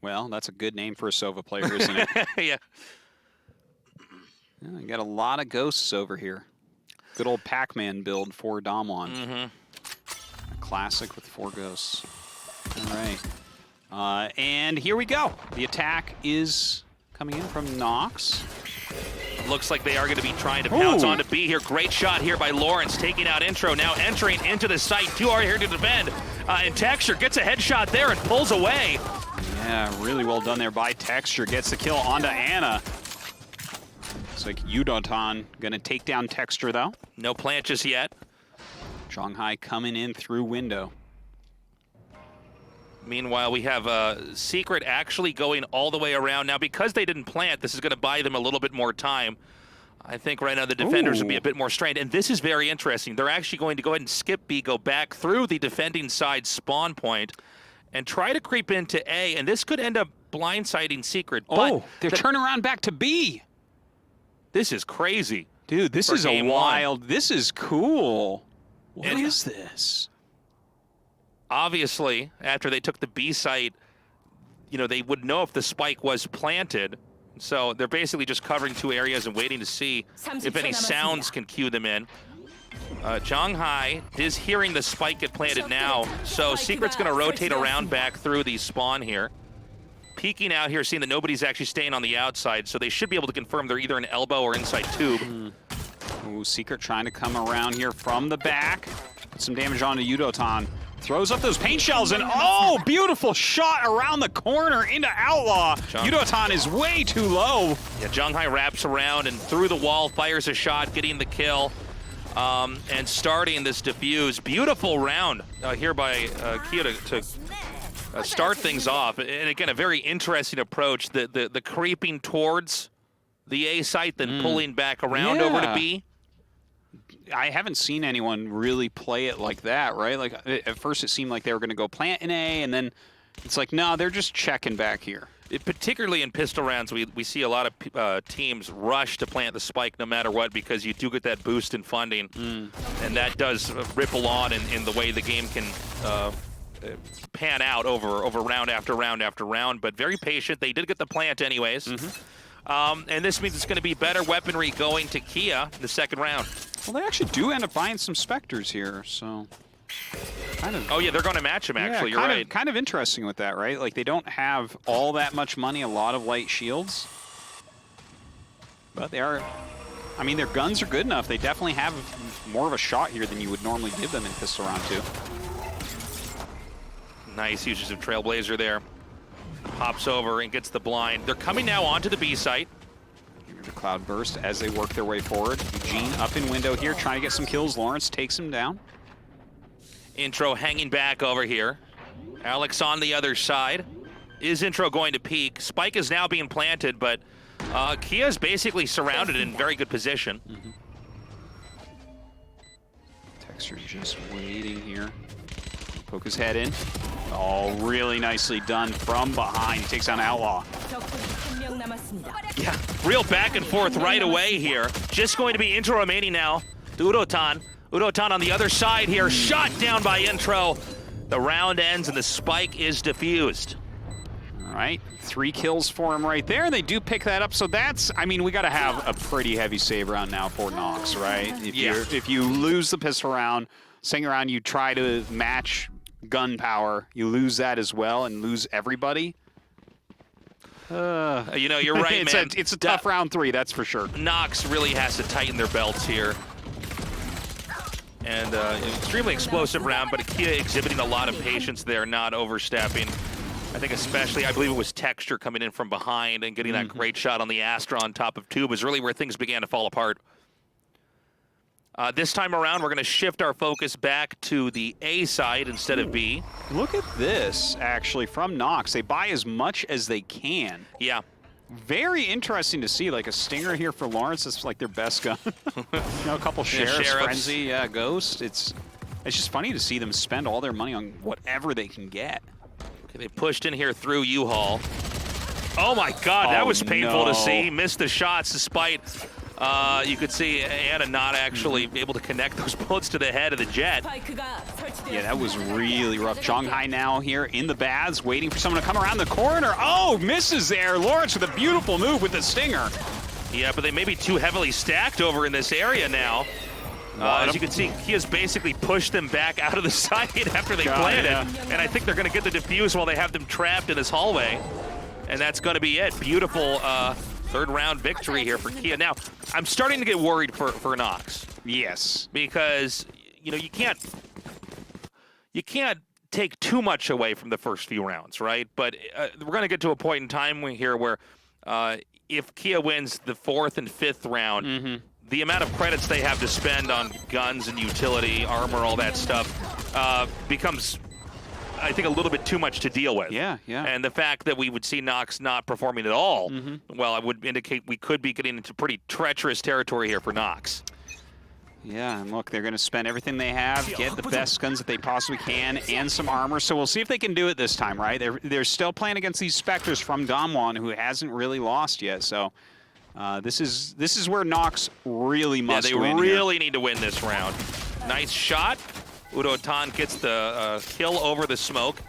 Well, that's a good name for a Sova player, isn't it? Yeah. Yeah, you got a lot of ghosts over here. Good old Pac-Man build for DAMWON. Mm-hmm. A classic with 4 ghosts. All right. And here we go. The attack is coming in from Nox. Looks like they are going to be trying to pounce on to B here. Great shot here by Lawrence, taking out Intro, now entering into the site. 2 are here to defend. And Texture gets a headshot there and pulls away. Yeah, really well done there by Texture. Gets the kill onto Anna. Looks like Yudotan going to take down Texture, though. No plant just yet. Shanghai coming in through window. Meanwhile, we have Secret actually going all the way around. Now, because they didn't plant, this is going to buy them a little bit more time. I think right now the defenders will be a bit more strained. And this is very interesting. They're actually going to go ahead and skip B, go back through the defending side spawn point, and try to creep into A. And this could end up blindsiding Secret. Oh, they're turning around back to B. This is crazy. Dude, this is a wild. This is cool. What And is this? Obviously, after they took the B site, you know, they would know if the spike was planted. So they're basically just covering 2 areas and waiting to see if any sounds can cue them in. Shanghai is hearing the spike get planted now, so Secret's going to rotate around back through the spawn here. Peeking out here, seeing that nobody's actually staying on the outside, so they should be able to confirm they're either an elbow or inside tube. Ooh, Secret trying to come around here from the back. Put some damage onto Yudotan. Throws up those paint shells, and oh, beautiful shot around the corner into Outlaw. Yudotan is way too low. Yeah, Shanghai wraps around and through the wall, fires a shot, getting the kill, and starting this defuse. Beautiful round here by Kia to start things off. And again, a very interesting approach, the creeping towards the A site, then pulling back around over to B. I haven't seen anyone really play it like that, right? Like, at first it seemed like they were going to go plant in A, and then it's like, no, they're just checking back here. Particularly in pistol rounds, we see a lot of teams rush to plant the spike no matter what, because you do get that boost in funding, and that does ripple on in the way the game can pan out over round after round after round. But very patient. They did get the plant anyways. And this means it's going to be better weaponry going to Kia in the second round. Well, they actually do end up buying some Spectres here, so kind of. Oh yeah, they're going to match them. Actually, yeah, you're right. Kind of interesting with that, right? Like, they don't have all that much money, a lot of light shields, but they are. I mean, their guns are good enough. They definitely have more of a shot here than you would normally give them in pistol round 2. Nice usage of Trailblazer there. Hops over and gets the blind. They're coming now onto the B site. The Cloud Burst as they work their way forward. Eugene up in window here, trying to get some kills. Lawrence takes him down. Intro hanging back over here. Alex on the other side. Is Intro going to peek? Spike is now being planted, but Kia's basically surrounded in very good position. Texture just waiting here. Poke his head in. Oh, really nicely done from behind. He takes down Outlaw. Yeah, real back and forth right away here. Just going to be Intro remaining now. Udotan. Udotan on the other side here. Shot down by Intro. The round ends and the spike is defused. All right, 3 kills for him right there. They do pick that up, so that's, I mean, we got to have a pretty heavy save round now for Nox, right? If you lose the pistol round, second round you try to match gun power, you lose that as well and lose everybody. You know, you're right, man. It's a tough round 3, that's for sure. Nox really has to tighten their belts here. And extremely explosive round, but Kia exhibiting a lot of patience there, not overstepping. I think especially, I believe it was Texture coming in from behind and getting that great shot on the Astra on top of Tube was really where things began to fall apart. This time around, we're going to shift our focus back to the A side instead of B. Look at this, actually, from Nox. They buy as much as they can. Yeah. Very interesting to see, like a Stinger here for Lawrence. It's like their best gun. You know, a couple Sheriffs, Frenzy, Ghost. It's just funny to see them spend all their money on whatever they can get. Okay, they pushed in here through U-Haul. Oh my God, that was painful to see. Missed the shots despite, you could see Anna not actually able to connect those bullets to the head of the jet. Yeah, that was really rough. Zhonghai now here in the baths, waiting for someone to come around the corner. Oh, misses there. Lawrence with a beautiful move with the stinger. Yeah, but they may be too heavily stacked over in this area now. As you can see, Kia's basically pushed them back out of the site after they planted. And I think they're going to get the defuse while they have them trapped in this hallway. And that's going to be it. Beautiful third round victory here for Kia. Now, I'm starting to get worried for Nox. Yes. Because, you know, you can't take too much away from the first few rounds, right? But we're going to get to a point in time here where if Kia wins the 4th and 5th round, the amount of credits they have to spend on guns and utility, armor, all that stuff, becomes, I think, a little bit too much to deal with. Yeah. And the fact that we would see Nox not performing at all, well, I would indicate we could be getting into pretty treacherous territory here for Nox. Yeah, and look, they're going to spend everything they have, get the best guns that they possibly can, and some armor. So we'll see if they can do it this time, right? They're still playing against these Spectres from DAMWON, who hasn't really lost yet. So this is where Nox really must win. Yeah, they really need to win this round. Nice shot. Udo Tan gets the kill over the smoke.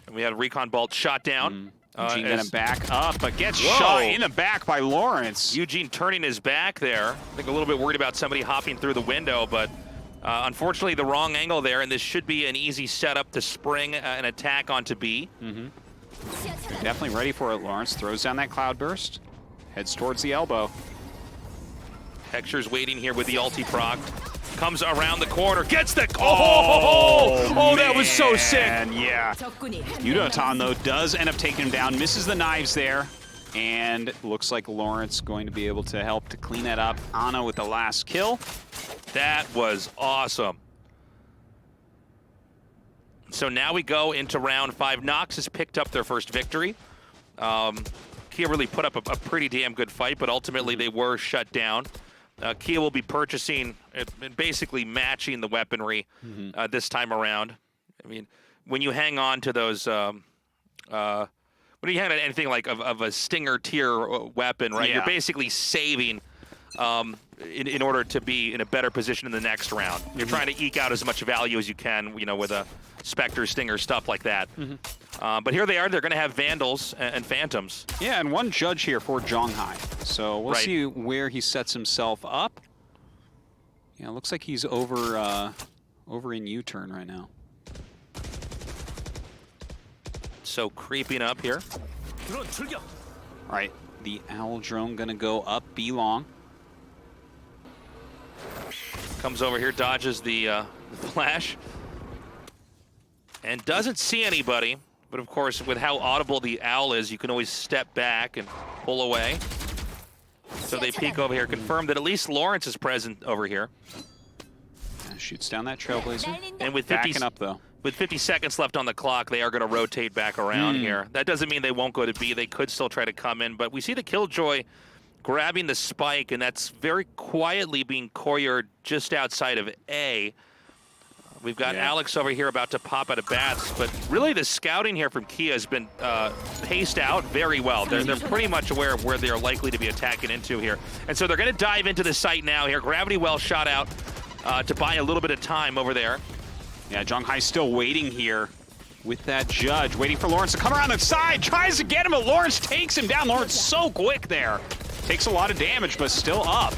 And we had a Recon Bolt shot down. Eugene gonna back up, but gets shot in the back by Lawrence. Eugene turning his back there. I think a little bit worried about somebody hopping through the window, but unfortunately the wrong angle there, and this should be an easy setup to spring an attack onto B. Definitely ready for it. Lawrence throws down that cloudburst, heads towards the elbow. Hector's waiting here with the ulti proc. Comes around the corner, gets the... Oh, that was so sick. Yeah. Udotan, though, does end up taking him down, misses the knives there, and looks like Lawrence going to be able to help to clean that up. Ana with the last kill. That was awesome. So now we go into round 5. Nox has picked up their first victory. Kia really put up a pretty damn good fight, but ultimately they were shut down. Kia will be purchasing and basically matching the weaponry this time around. I mean, when you hang on to those, when you hang on to anything like of a Stinger tier weapon, right? You're basically saving in order to be in a better position in the next round. You're trying to eke out as much value as you can, you know, with a Spectre, Stinger, stuff like that. But here they are. They're going to have Vandals and Phantoms. Yeah, and one judge here for Zhonghai. So we'll see where he sets himself up. Yeah, looks like he's over in U-turn right now. So creeping up here. All right, the Owl drone going to go up B long. Comes over here, dodges the flash. And doesn't see anybody. But of course, with how audible the Owl is, you can always step back and pull away. So they peek over here, confirm that at least Lawrence is present over here. Yeah, shoots down that Trailblazer. And with backing up though. With 50 seconds left on the clock, they are going to rotate back around here. That doesn't mean they won't go to B. They could still try to come in, but we see the Killjoy grabbing the spike, and that's very quietly being couriered just outside of A. We've got Alex over here about to pop out of bats, but really the scouting here from Kia has been paced out very well. They're pretty much aware of where they're likely to be attacking into here. And so they're going to dive into the site now here. Gravity well shot out to buy a little bit of time over there. Yeah, Zhonghai still waiting here with that judge, waiting for Lawrence to come around the side, tries to get him, but Lawrence takes him down. Lawrence so quick there. Takes a lot of damage, but still up.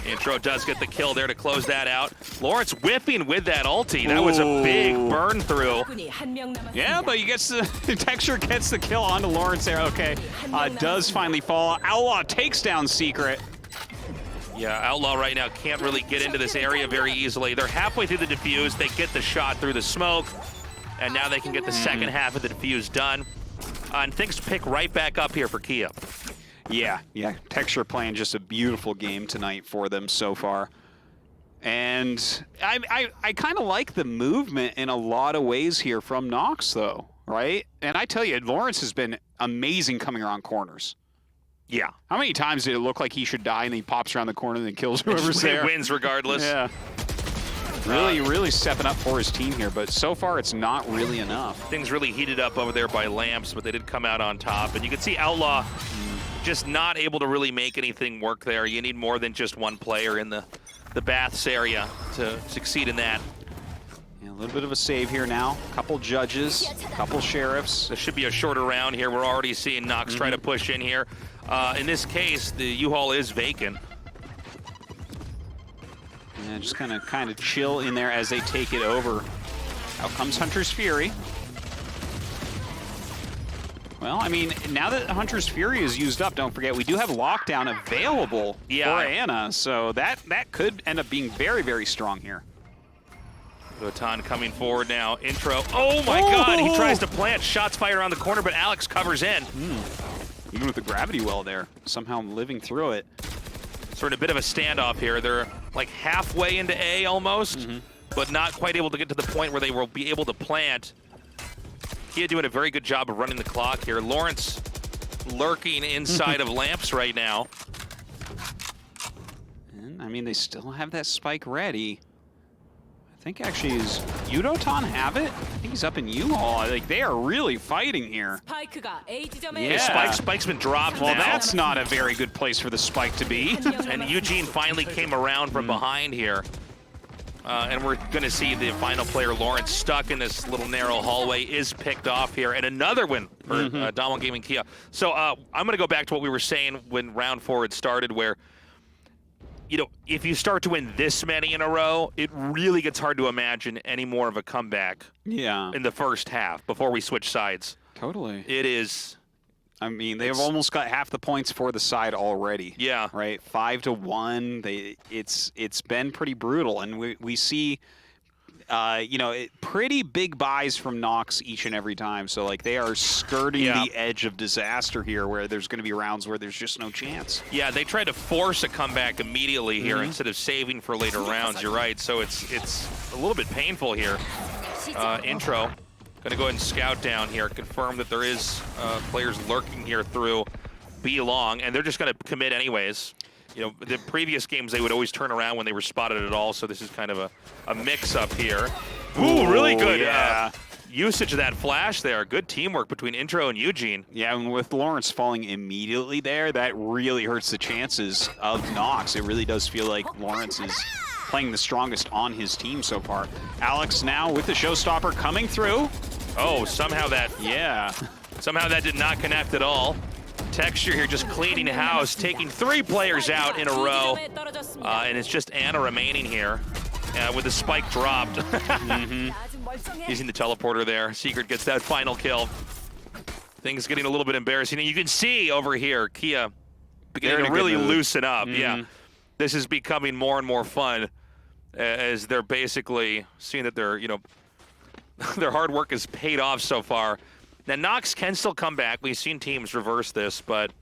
Intro does get the kill there to close that out. Lawrence whipping with that ulti. That was a big burn through. Yeah, but he gets the Texture gets the kill onto Lawrence there. Okay, does finally fall. Outlaw takes down Secret. Yeah, Outlaw right now can't really get into this area very easily. They're halfway through the defuse. They get the shot through the smoke, and now they can get the second half of the defuse done. And things pick right back up here for Kia. Yeah, Texture playing just a beautiful game tonight for them so far. And I kind of like the movement in a lot of ways here from Nox, though, right? And I tell you, Lawrence has been amazing coming around corners. Yeah. How many times did it look like he should die and then he pops around the corner and then kills whoever's there? Wins regardless. Yeah. Really stepping up for his team here, but so far it's not really enough. Things really heated up over there by Lamps, but they did come out on top. And you can see Outlaw just not able to really make anything work there. You need more than just one player in the the baths area to succeed in that. Yeah, a little bit of a save here now. Couple judges, couple sheriffs. This should be a shorter round here. We're already seeing Nox try to push in here. In this case, the U-Haul is vacant. Yeah, just gonna kind of chill in there as they take it over. Out comes Hunter's Fury. Well, I mean, now that Hunter's Fury is used up, don't forget, we do have Lockdown available for Anna, so that could end up being very, very strong here. Votan coming forward now. Intro. Oh my God! He tries to plant. Shots fired around the corner, but Alex covers in. Even with the gravity well there, somehow living through it. Sort of a bit of a standoff here. They're like halfway into A almost, but not quite able to get to the point where they will be able to plant. Kia doing a very good job of running the clock here. Lawrence lurking inside of lamps right now. And I mean, they still have that spike ready. I think actually, is Yudotan have it? I think he's up in U-Haul. Like, they are really fighting here. Yeah. Spike's been dropped Well, now. that's not a very good place for the spike to be. And Eugene finally came around from behind here. And we're going to see the final player, Lawrence, stuck in this little narrow hallway, is picked off here. And another win for DAMWON Gaming Kia. So I'm going to go back to what we were saying when round 4 had started, where, you know, if you start to win this many in a row, it really gets hard to imagine any more of a comeback in the first half before we switch sides. Totally. It is. I mean, they've almost got half the points for the side already. Yeah. Right? 5-1. It's been pretty brutal. And we see, you know, pretty big buys from Nox each and every time. So, like, they are skirting the edge of disaster here where there's going to be rounds where there's just no chance. Yeah, they tried to force a comeback immediately here instead of saving for later rounds. You're right. So it's a little bit painful here. Intro. Going to go ahead and scout down here, confirm that there is players lurking here through B long, and they're just going to commit anyways. You know, the previous games they would always turn around when they were spotted at all, so this is kind of a mix-up here. Ooh, really good usage of that flash there. Good teamwork between Intro and Eugene. Yeah, and with Lawrence falling immediately there, that really hurts the chances of Nox. It really does feel like Lawrence is playing the strongest on his team so far. Alex now with the showstopper coming through. Oh, somehow that did not connect at all. Texture here just cleaning house, taking 3 players out in a row. And it's just Anna remaining here with the spike dropped. Using the teleporter there. Secret gets that final kill. Things getting a little bit embarrassing. And you can see over here, Kia beginning to really loosen up. Yeah, this is becoming more and more fun as they're basically seeing that they're, you know, their hard work has paid off so far. Now, Nox can still come back. We've seen teams reverse this, but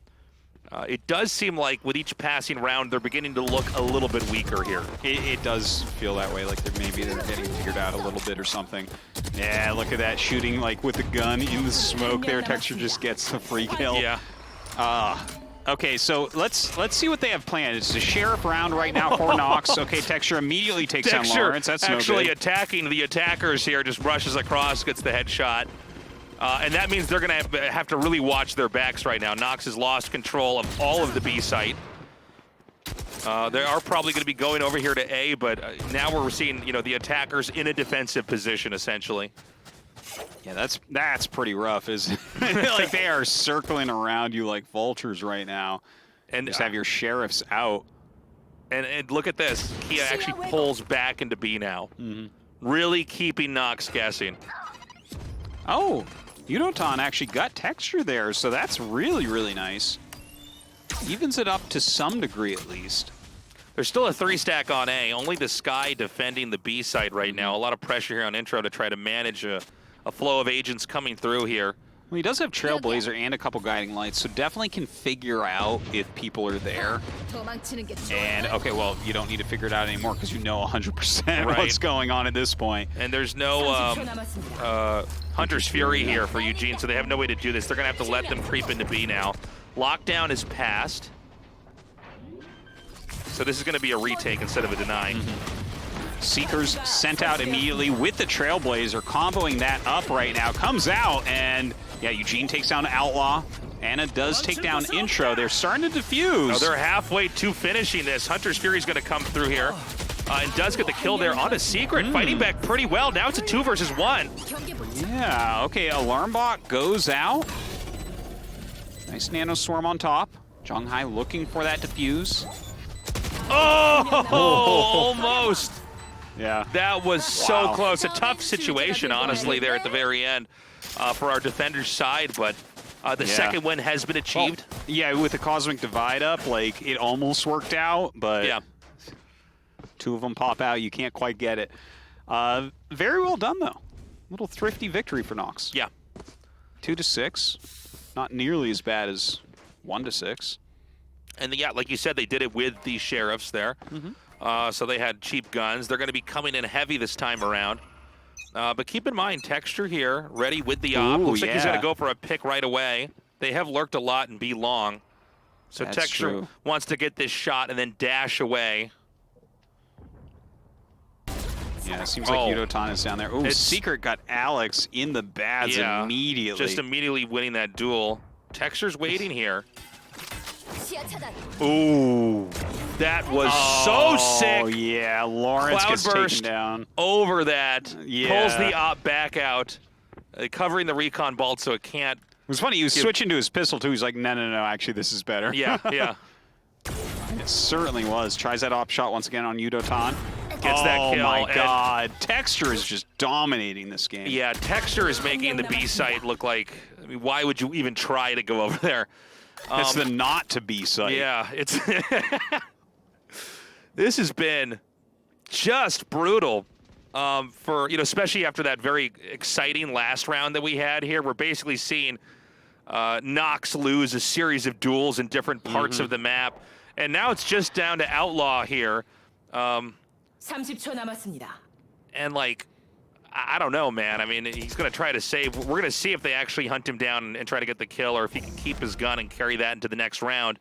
it does seem like with each passing round, they're beginning to look a little bit weaker here. It does feel that way, like maybe they're getting figured out a little bit or something. Yeah, look at that, shooting like with the gun in the smoke there. Texture just gets the free kill. Yeah. Okay, so let's see what they have planned. It's a sheriff round right now for Nox. Okay, Texture immediately takes down Lawrence. That's actually no good. Attacking the attackers here, just rushes across, gets the headshot. And that means they're going to have to really watch their backs right now. Nox has lost control of all of the B site. They are probably going to be going over here to A, but now we're seeing, you know, the attackers in a defensive position, essentially. Yeah, that's pretty rough. Is like they are circling around you like vultures right now, and just have your sheriffs out. And look at this. Kia actually pulls back into B now, really keeping Nox guessing. Oh, Yudotan actually got Texture there, so that's really, really nice. Evens it up to some degree at least. There's still a 3-stack on A. Only the Sky defending the B site right now. A lot of pressure here on Intro to try to manage a flow of agents coming through here. Well, he does have Trailblazer and a couple Guiding Lights, so definitely can figure out if people are there. And, okay, well, you don't need to figure it out anymore because you know 100% what's going on at this point. And there's no Hunter's Fury here for Eugene, so they have no way to do this. They're going to have to let them creep into B now. Lockdown is passed. So this is going to be a retake instead of a deny. Seekers sent out immediately with the Trailblazer, comboing that up right now. Comes out, and yeah, Eugene takes down Outlaw. Anna does take down Intro. They're starting to defuse. Oh, they're halfway to finishing this. Hunter's Fury's going to come through here. And does get the kill there on a Secret. Fighting back pretty well. Now it's a 2 versus 1. Yeah, okay, Alarm Bot goes out. Nice Nano Swarm on top. Zhonghai looking for that defuse. Oh, almost. Yeah. That was so close. A tough situation, honestly, there at the very end for our defender's side, but the second win has been achieved. Well, yeah, with the Cosmic Divide up, like, it almost worked out, but yeah. 2 of them pop out. You can't quite get it. Very well done, though. Little thrifty victory for Nox. Yeah. 2-6. Not nearly as bad as 1-6. And yeah, like you said, they did it with the sheriffs there. So they had cheap guns. They're going to be coming in heavy this time around. But keep in mind, Texture here, ready with the op. Looks like he's going to go for a pick right away. They have lurked a lot and be long. So That's Texture true. wants to get this shot and then dash away. Yeah, it seems like Yudotan is down there. Oh, Secret got Alex in the bads immediately. Just immediately winning that duel. Texture's waiting here. Ooh, that was so sick. Oh, yeah, Lawrence gets taken down. Over that, pulls the op back out, covering the recon bolt so it can't. It was funny, he was switching to his pistol too. He's like, no, actually this is better. Yeah, yeah. It certainly was. Tries that op shot once again on Yudotan. Gets that kill. Oh my god, Texture is just dominating this game. Yeah, Texture is making the B site look like, I mean, why would you even try to go over there? That's the not to be site. Yeah, it's this has been just brutal for, especially after that very exciting last round that we had here. We're basically seeing Nox lose a series of duels in different parts of the map, and now it's just down to Outlaw here. 30초 남았습니다. And like, I don't know, man. I mean, he's going to try to save. We're going to see if they actually hunt him down and try to get the kill, or if he can keep his gun and carry that into the next round.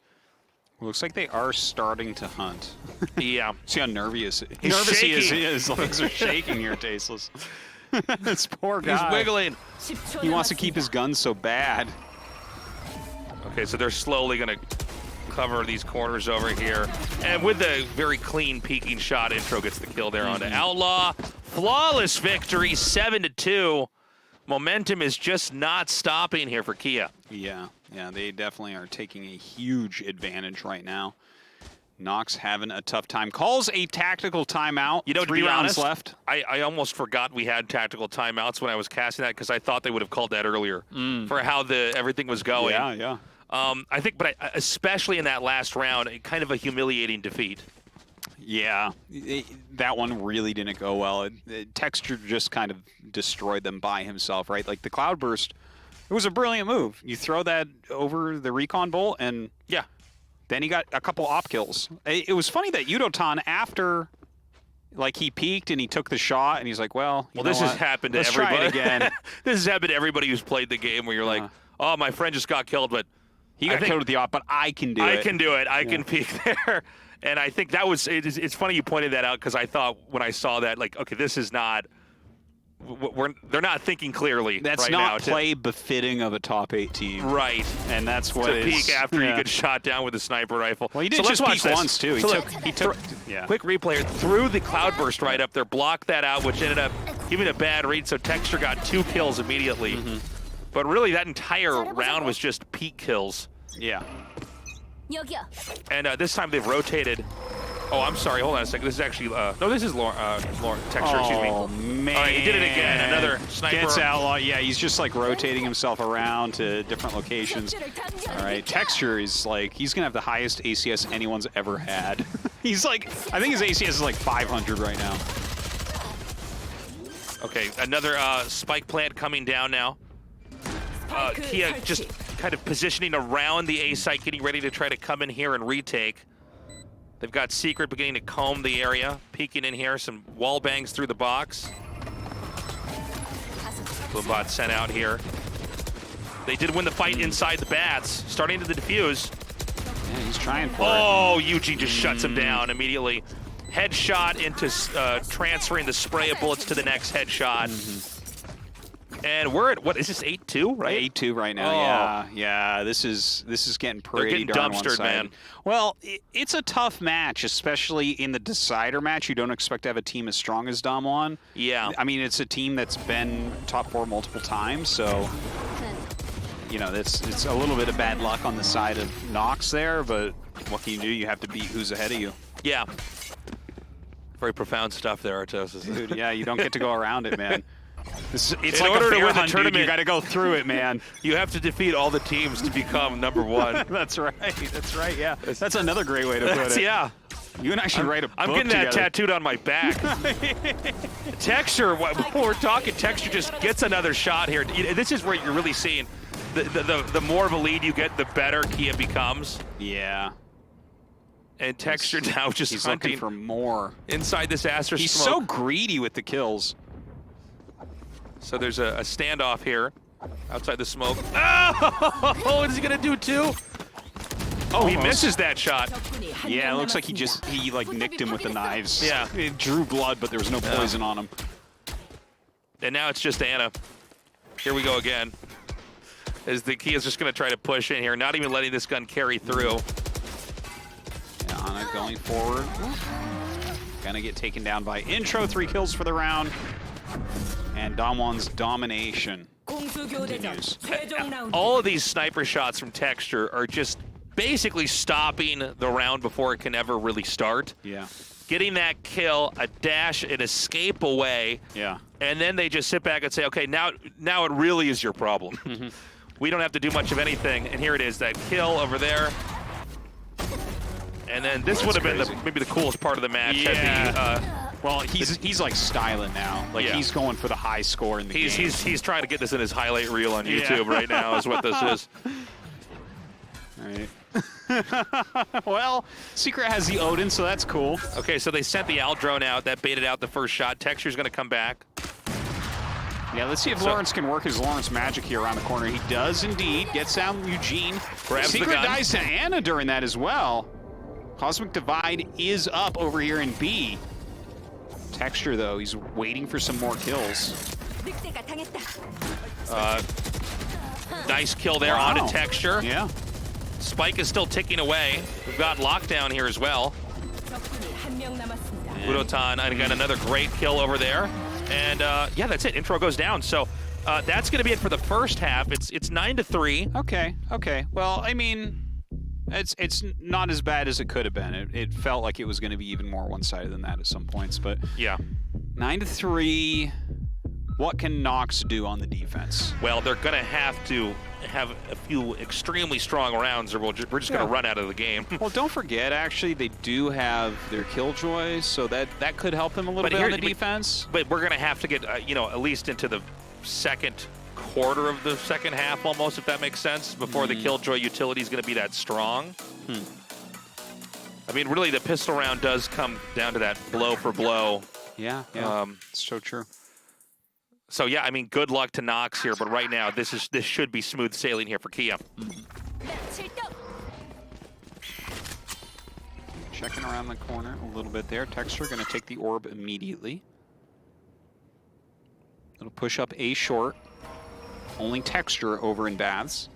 Looks like they are starting to hunt. Yeah. See how nervous He's he is. shaking. His legs are shaking here, Tasteless. This poor guy. He's wiggling. He wants to keep his gun so bad. Okay, so they're slowly going to cover these corners over here. And with the very clean peeking shot, Intro gets the kill there onto Outlaw. Flawless victory, 7-2. Momentum is just not stopping here for Kia. Yeah, they definitely are taking a huge advantage right now. Nox having a tough time. Calls a tactical timeout. 3 rounds left. I almost forgot we had tactical timeouts when I was casting that, because I thought they would have called that earlier for how everything was going. Yeah. I think, but especially in that last round, kind of a humiliating defeat. Yeah, that one really didn't go well. Texture just kind of destroyed them by himself, right? Like the Cloudburst, it was a brilliant move. You throw that over the recon bolt, and then he got a couple op kills. It was funny that Yudotan, after like he peeked and he took the shot, and he's like, well, this has happened to everybody. Try it again. This has happened to everybody who's played the game, where you're like, oh, my friend just got killed, but he got killed with the op, but I can do it. I can do it. I can peek there. And I think that was, it's funny you pointed that out, because I thought when I saw that, like, okay, this is not, they're not thinking clearly. That's right not now play befitting of a top 8 team. Right. And that's what it is. To peek after you get shot down with a sniper rifle. Well, he did just peek once, too. He took quick replay, threw the Cloudburst right up there, blocked that out, which ended up giving a bad read, so Texture got 2 kills immediately. But really, that entire round was just peak kills. Yeah. And this time they've rotated. Oh, I'm sorry. Hold on a second. This is actually no. This is Texture. Excuse me. Oh man! All right, he did it again. Another sniper. Gets Outlaw. Yeah, he's just like rotating himself around to different locations. All right, Texture is like, he's gonna have the highest ACS anyone's ever had. He's like, I think his ACS is like 500 right now. Okay, another spike plant coming down now. Kia just kind of positioning around the A site, getting ready to try to come in here and retake. They've got Secret beginning to comb the area, peeking in here, some wall bangs through the box. Bot sent out here. They did win the fight inside the bats, starting to defuse. Yeah, he's trying for it. Oh, Eugene just shuts him down immediately. headshot into transferring the spray of bullets to the next headshot. And we're at, what is this, 8-2, right? 8-2 right now. Oh. Yeah. This is getting pretty getting darn dumpstered, one-sided. man. Well, it's a tough match, especially in the decider match. You don't expect to have a team as strong as DAMWON. Yeah. I mean, it's a team that's been top 4 multiple times, so you know, it's a little bit of bad luck on the side of Nox there, but what can you do? You have to beat who's ahead of you. Yeah. Very profound stuff there, Artos. Dude, yeah, you don't get to go around it, man. It's In like order a to bear win the hunt, dude. tournament, You got to go through it, man. You have to defeat all the teams to become #1. That's right. That's right. Yeah. That's another great way to put it. Yeah. You and I should write a book I'm getting that together. tattooed on my back. Texture, when we're talking, Texture just gets another shot here. This is where you're really seeing the more of a lead you get, the better Kia becomes. Yeah. And Texture now just He's hunting looking for more. inside this Astra He's smoke. so greedy with the kills. So there's a standoff here outside the smoke. Oh, what is he gonna do too? Oh, he Almost. misses that shot. Yeah, it looks like he like nicked him with the knives. Yeah. It drew blood, but there was no poison on him. And now it's just Anna. Here we go again. As the Kia's just gonna try to push in here, not even letting this gun carry through. Yeah, Anna going forward. Gonna get taken down by Intro. 3 kills for the round. And DAMWON's domination continues. All of these sniper shots from Texture are just basically stopping the round before it can ever really start. Yeah. Getting that kill, a dash, an escape away, Yeah. and then they just sit back and say, okay, now it really is your problem. We don't have to do much of anything, and here it is, that kill over there. And then this would have been maybe the coolest part of the match. Yeah. Well, he's like styling now. Like Yeah. he's going for the high score in the game. He's trying to get this in his highlight reel on YouTube right now is what this is. All right. Well, Secret has the Odin, so that's cool. Okay, so they sent the Al drone out. That baited out the first shot. Texture's going to come back. Yeah, let's see if Lawrence can work his Lawrence magic here around the corner. He does indeed. Gets down Eugene. Grabs the Secret gun. dies to Anna during that as well. Cosmic Divide is up over here in B. Texture, though, he's waiting for some more kills. Nice kill there Wow. onto Texture. Yeah. Spike is still ticking away. We've got lockdown here as well. Udotan, and again, another great kill over there. And yeah, that's it. Intro goes down. So that's going to be it for the first half. It's 9-3. Okay. Okay. Well, I mean, it's not as bad as it could have been. It felt like it was going to be even more one-sided than that at some points. But Yeah. 9-3. What can Nox do on the defense? Well, they're going to have a few extremely strong rounds, or we're just going to run out of the game. Well, don't forget, actually, they do have their Killjoys, so that could help them a little bit on the defense. But we're going to have to get, you know, at least into the second quarter of the second half almost, if that makes sense, before the Killjoy utility is going to be that strong. I mean, really, the pistol round does come down to that blow for blow. Yeah, it's so true. So yeah, I mean, good luck to Nox here, but right now this should be smooth sailing here for Kia. Checking around the corner a little bit there. Texture going to take the orb immediately. It'll push up A short. Only Texture over in Baths.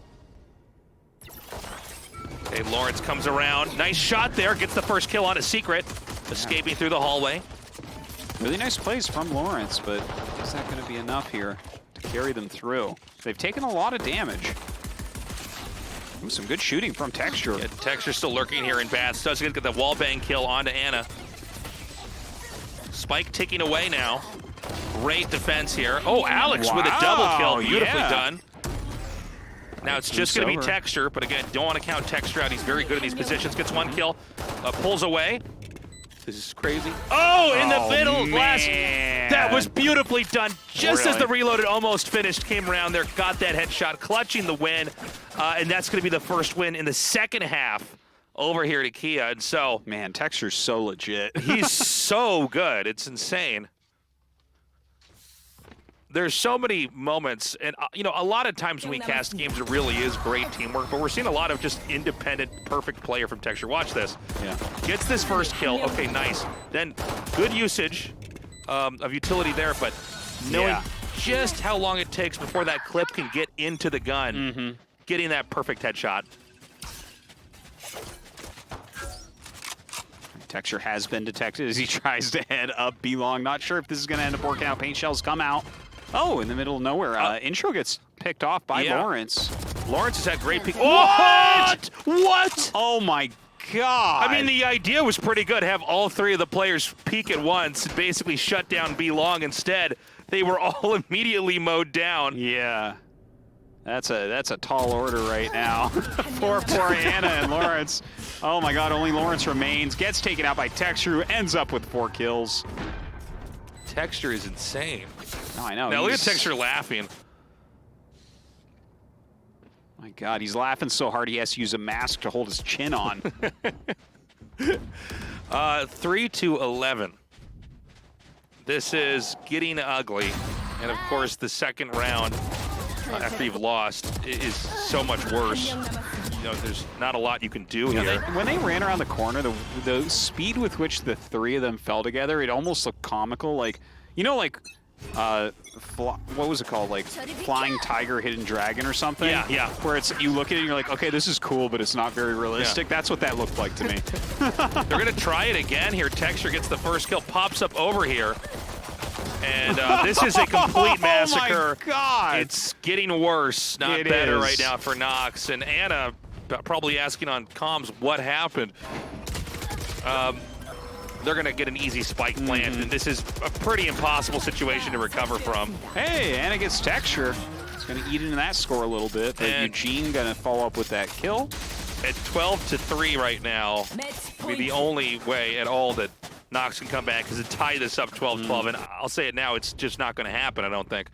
Okay, Lawrence comes around. Nice shot there. Gets the first kill on a Secret. Escaping through the hallway. Really nice plays from Lawrence, but is that going to be enough here to carry them through? They've taken a lot of damage. Ooh, some good shooting from Texture. Yeah, Texture still lurking here in Bats. Does get the wallbang kill onto Anna. Spike ticking away now. Great defense here. Oh, Alex with a double kill. Beautifully done. Now it's just going to be Texture, but again, don't want to count Texture out. He's very good in these positions. Gets one kill, pulls away. This is crazy. Oh, in the middle, last. That was beautifully done. Just as the reloaded almost finished, came around there, got that headshot, clutching the win. And that's going to be the first win in the second half over here to Kia. And so, man, Texture's so legit. He's so good. It's insane. there's so many moments, and you know, a lot of times when we cast games, it really is great teamwork, but we're seeing a lot of just independent, perfect player from Texture. Watch this. Yeah. Gets this first kill. Okay, nice. Then good usage of utility there, but knowing just how long it takes before that clip can get into the gun, getting that perfect headshot. Texture has been detected as he tries to head up B-long. Not sure if this is going to end up working out. Paint shells come out. Oh, in the middle of nowhere. Intro gets picked off by Lawrence. Lawrence has had great peek. What? What? Oh my God. I mean, the idea was pretty good. Have all three of the players peek at once and basically shut down B-long. Instead, they were all immediately mowed down. Yeah. That's a tall order right now for poor Anna and Lawrence. Oh my God, only Lawrence remains. Gets taken out by Texture, who ends up with 4 kills. Texture is insane. Oh, I know. Now look at Texture laughing. My God, he's laughing so hard he has to use a mask to hold his chin on. 3-11. This is getting ugly. And of course, the second round, after you've lost, is so much worse. You know, there's not a lot you can do here. When they ran around the corner, the speed with which the 3 of them fell together, it almost looked comical. Like, you know, like, what was it called? Like Flying Tiger, Hidden Dragon or something? Yeah, yeah. Where it's, you look at it and you're like, okay, this is cool, but it's not very realistic. Yeah. That's what that looked like to me. They're going to try it again here. Texture gets the first kill, pops up over here. And this is a complete massacre. Oh my God. It's getting worse, not better right now for Nox. And Anna probably asking on comms what happened. They're going to get an easy spike plant, and this is a pretty impossible situation to recover from. Hey, Anna gets Texture. It's going to eat into that score a little bit, but and Eugene going to follow up with that kill. At 12-3 right now, be the only way at all that Nox can come back, because to tie this up 12-12, and I'll say it now, it's just not going to happen, I don't think.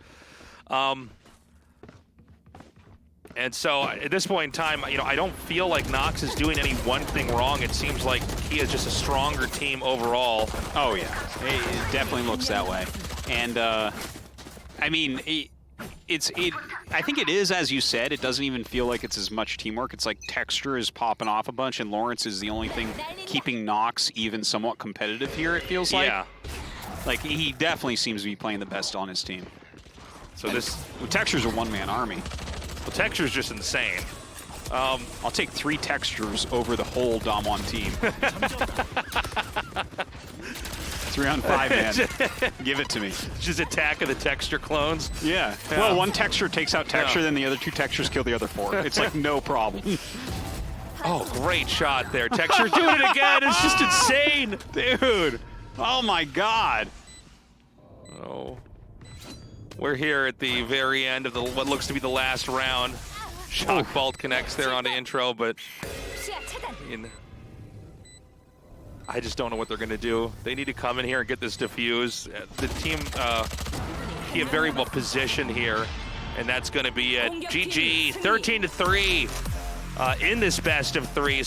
And so at this point in time, you know, I don't feel like Nox is doing any one thing wrong. It seems like he is just a stronger team overall. Oh yeah, it definitely looks that way. And I mean, I think it is, as you said, it doesn't even feel like it's as much teamwork. It's like Texture is popping off a bunch, and Lawrence is the only thing keeping Nox even somewhat competitive here, it feels like. Yeah. Like, he definitely seems to be playing the best on his team. So Texture's a one-man army. Well, Texture's just insane. I'll take 3 Textures over the whole DAMWON team. 3-on-5, man. Give it to me. Just Attack of the Texture clones? Yeah. Well, one Texture takes out Texture, then the other 2 Textures kill the other 4. It's like no problem. Oh, great shot there. Texture's doing it again. It's just insane. Dude. Oh, my God. Oh. We're here at the very end of what looks to be the last round. Shock Vault connects there onto intro, but I just don't know what they're going to do. They need to come in here and get this diffused. The team is very well positioned here, and that's going to be it. GG, 13-3 in this best of 3.